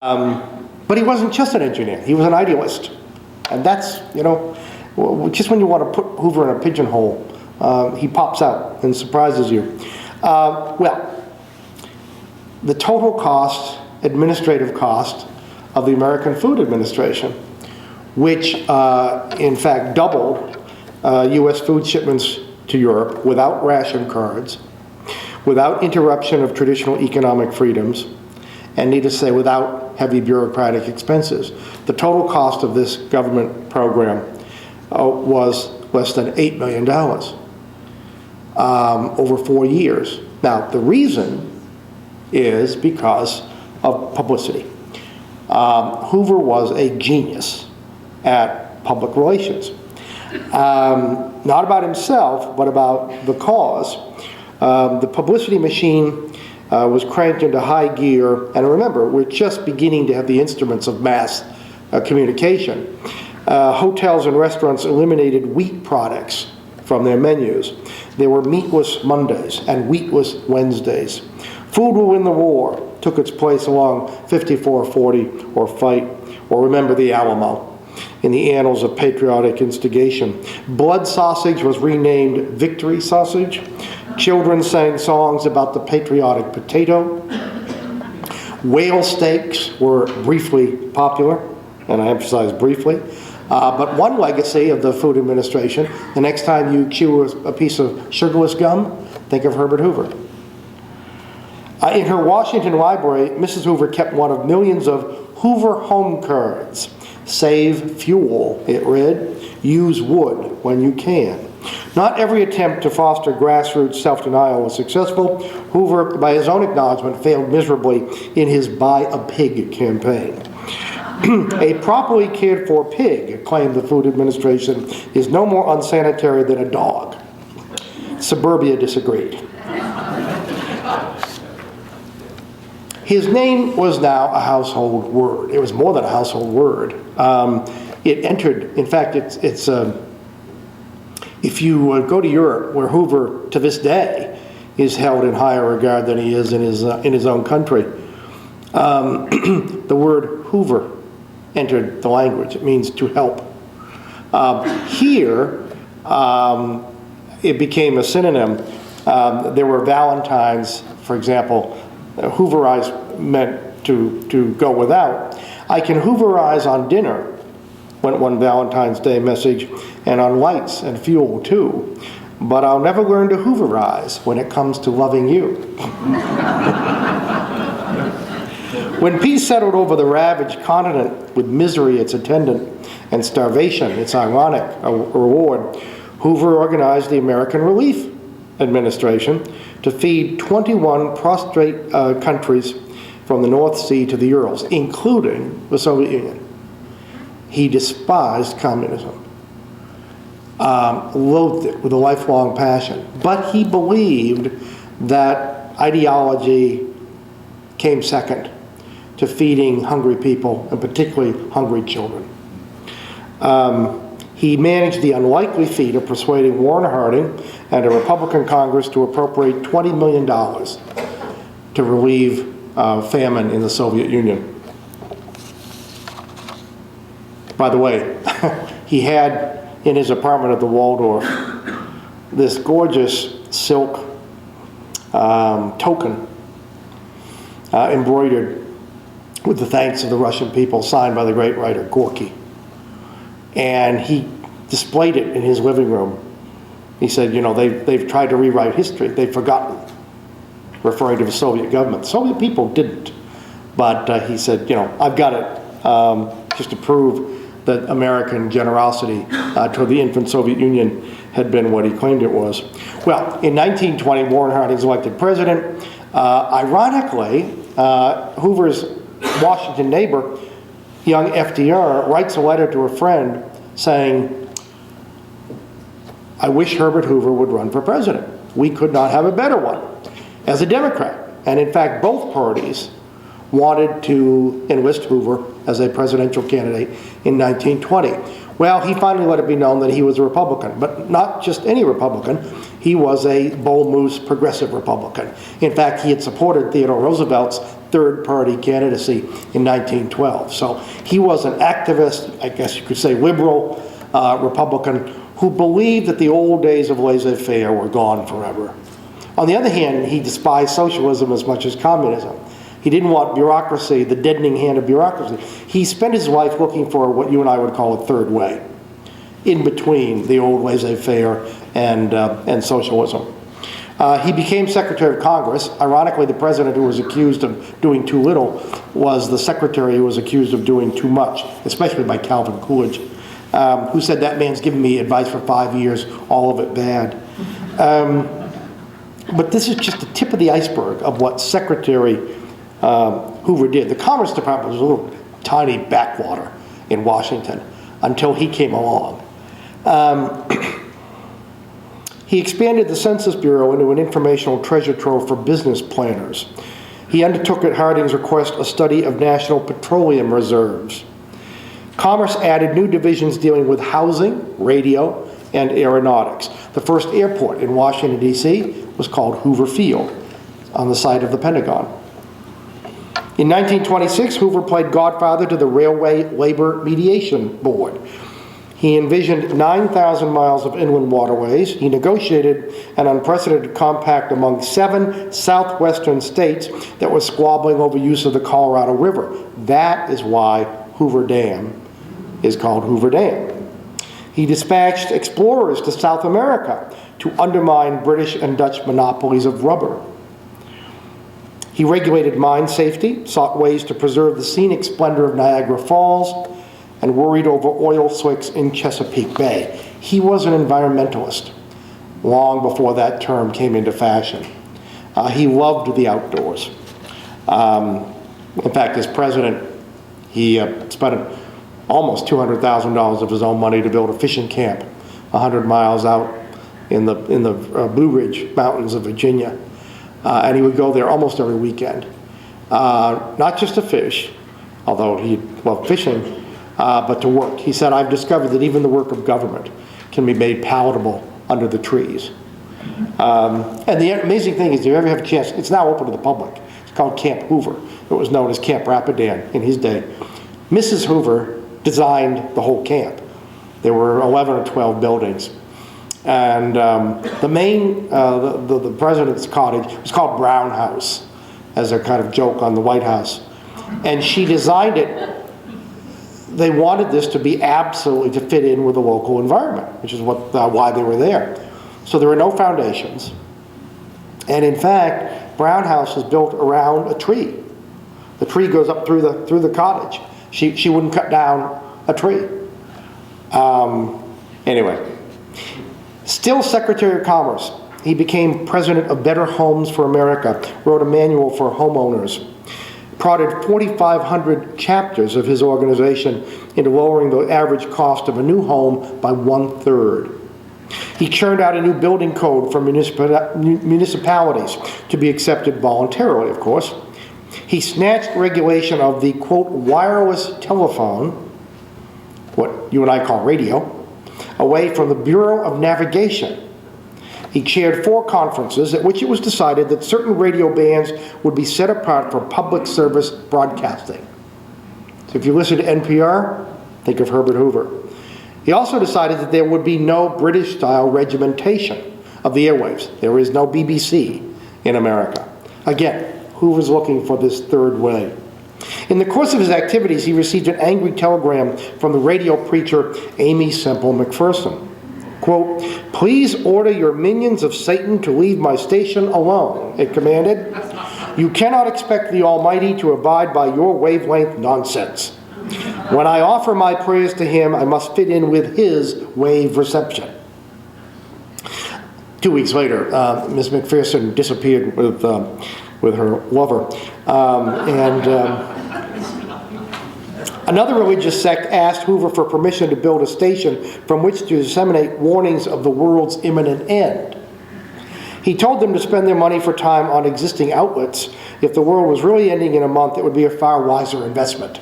But he wasn't just an engineer, he was an idealist. And that's, just when you want to put Hoover in a pigeonhole, he pops out and surprises you. Well, the total cost, administrative cost, of the American Food Administration, which in fact doubled U.S. food shipments to Europe without ration cards, without interruption of traditional economic freedoms, and needless to say, without heavy bureaucratic expenses. The total cost of this government program was less than $8 million over 4 years. Now, the reason is because of publicity. Hoover was a genius at public relations. Not about himself, but about the cause. The publicity machine was cranked into high gear, and remember, we're just beginning to have the instruments of mass communication. Hotels and restaurants eliminated wheat products from their menus. There were meatless Mondays and wheatless Wednesdays. Food Will Win the War took its place along 5440 or Fight or Remember the Alamo in the annals of patriotic instigation. Blood sausage was renamed Victory sausage. Children sang songs about the patriotic potato. Whale steaks were briefly popular, and I emphasize briefly. But one legacy of the Food Administration, the next time you chew a piece of sugarless gum, think of Herbert Hoover. In her Washington library, Mrs. Hoover kept one of millions of Hoover home cards. Save fuel, it read. Use wood when you can. Not every attempt to foster grassroots self-denial was successful. Hoover, by his own acknowledgement, failed miserably in his Buy a Pig campaign. A properly cared for pig, claimed the Food Administration, is no more unsanitary than a dog. Suburbia disagreed. His name was now a household word. It was more than a household word. It entered, in fact, it's if you go to Europe, where Hoover, to this day, is held in higher regard than he is in his own country, the word Hoover entered the language. It means to help. Here, it became a synonym. There were Valentines, for example. Hooverize meant to go without. I can Hooverize on dinner, went one Valentine's Day message, and on lights and fuel too. But I'll never learn to Hooverize when it comes to loving you. When peace settled over the ravaged continent with misery its attendant and starvation its ironic reward, Hoover organized the American Relief Administration to feed 21 prostrate countries from the North Sea to the Urals, including the Soviet Union. He despised communism, loathed it with a lifelong passion, but he believed that ideology came second to feeding hungry people, and particularly hungry children. He managed the unlikely feat of persuading Warren Harding and a Republican Congress to appropriate $20 million to relieve famine in the Soviet Union. By the way, he had in his apartment at the Waldorf this gorgeous silk token embroidered with the thanks of the Russian people, signed by the great writer Gorky. And he displayed it in his living room. He said, they've tried to rewrite history. They've forgotten, referring to the Soviet government. Soviet people didn't. But he said, I've got it just to prove that American generosity toward the infant Soviet Union had been what he claimed it was. Well, in 1920, Warren Harding is elected president. Ironically, Hoover's Washington neighbor, young FDR, writes a letter to a friend saying, I wish Herbert Hoover would run for president. We could not have a better one as a Democrat. And in fact, both parties wanted to enlist Hoover as a presidential candidate in 1920. Well, he finally let it be known that he was a Republican, but not just any Republican. He was a bull moose progressive Republican. In fact, he had supported Theodore Roosevelt's third-party candidacy in 1912. So he was an activist, I guess you could say liberal Republican, who believed that the old days of laissez-faire were gone forever. On the other hand, he despised socialism as much as communism. He didn't want bureaucracy, the deadening hand of bureaucracy. He spent his life looking for what you and I would call a third way, in between the old laissez-faire and socialism. He became Secretary of Congress. Ironically, the president who was accused of doing too little was the secretary who was accused of doing too much, especially by Calvin Coolidge, who said, "That man's given me advice for 5 years, all of it bad." But this is just the tip of the iceberg of what Secretary Hoover did. The Commerce Department was a little tiny backwater in Washington until he came along. He expanded the Census Bureau into an informational treasure trove for business planners. He undertook at Harding's request a study of national petroleum reserves. Commerce added new divisions dealing with housing, radio, and aeronautics. The first airport in Washington, D.C. was called Hoover Field, on the site of the Pentagon. In 1926, Hoover played godfather to the Railway Labor Mediation Board. He envisioned 9,000 miles of inland waterways. He negotiated an unprecedented compact among 7 southwestern states that was squabbling over use of the Colorado River. That is why Hoover Dam is called Hoover Dam. He dispatched explorers to South America to undermine British and Dutch monopolies of rubber. He regulated mine safety, sought ways to preserve the scenic splendor of Niagara Falls, and worried over oil slicks in Chesapeake Bay. He was an environmentalist long before that term came into fashion. He loved the outdoors. In fact, as president, he spent almost $200,000 of his own money to build a fishing camp 100 miles out in the Blue Ridge Mountains of Virginia. And he would go there almost every weekend. Not just to fish, although he loved fishing, but to work. He said, "I've discovered that even the work of government can be made palatable under the trees." And the amazing thing is, if you ever have a chance, it's now open to the public. It's called Camp Hoover. It was known as Camp Rapidan in his day. Mrs. Hoover designed the whole camp. There were 11 or 12 buildings. And the president's cottage was called Brown House, as a kind of joke on the White House. And she designed it. They wanted this to be absolutely to fit in with the local environment, which is why they were there. So there were no foundations. And in fact, Brown House is built around a tree. The tree goes up through the cottage. She wouldn't cut down a tree. Anyway, still Secretary of Commerce, he became president of Better Homes for America, wrote a manual for homeowners, prodded 4,500 chapters of his organization into lowering the average cost of a new home by 1/3. He churned out a new building code for municipalities to be accepted voluntarily, of course. He snatched regulation of the, quote, wireless telephone, what you and I call radio, away from the Bureau of Navigation. He chaired 4 conferences at which it was decided that certain radio bands would be set apart for public service broadcasting. So if you listen to NPR, think of Herbert Hoover. He also decided that there would be no British-style regimentation of the airwaves. There is no BBC in America. Again, Hoover's looking for this third way. In the course of his activities, he received an angry telegram from the radio preacher Amy Semple McPherson. Quote, "Please order your minions of Satan to leave my station alone," it commanded. "You cannot expect the Almighty to abide by your wavelength nonsense. When I offer my prayers to him, I must fit in with his wave reception." 2 weeks later, Ms. McPherson disappeared with her lover. Another religious sect asked Hoover for permission to build a station from which to disseminate warnings of the world's imminent end. He told them to spend their money for time on existing outlets. If the world was really ending in a month, it would be a far wiser investment.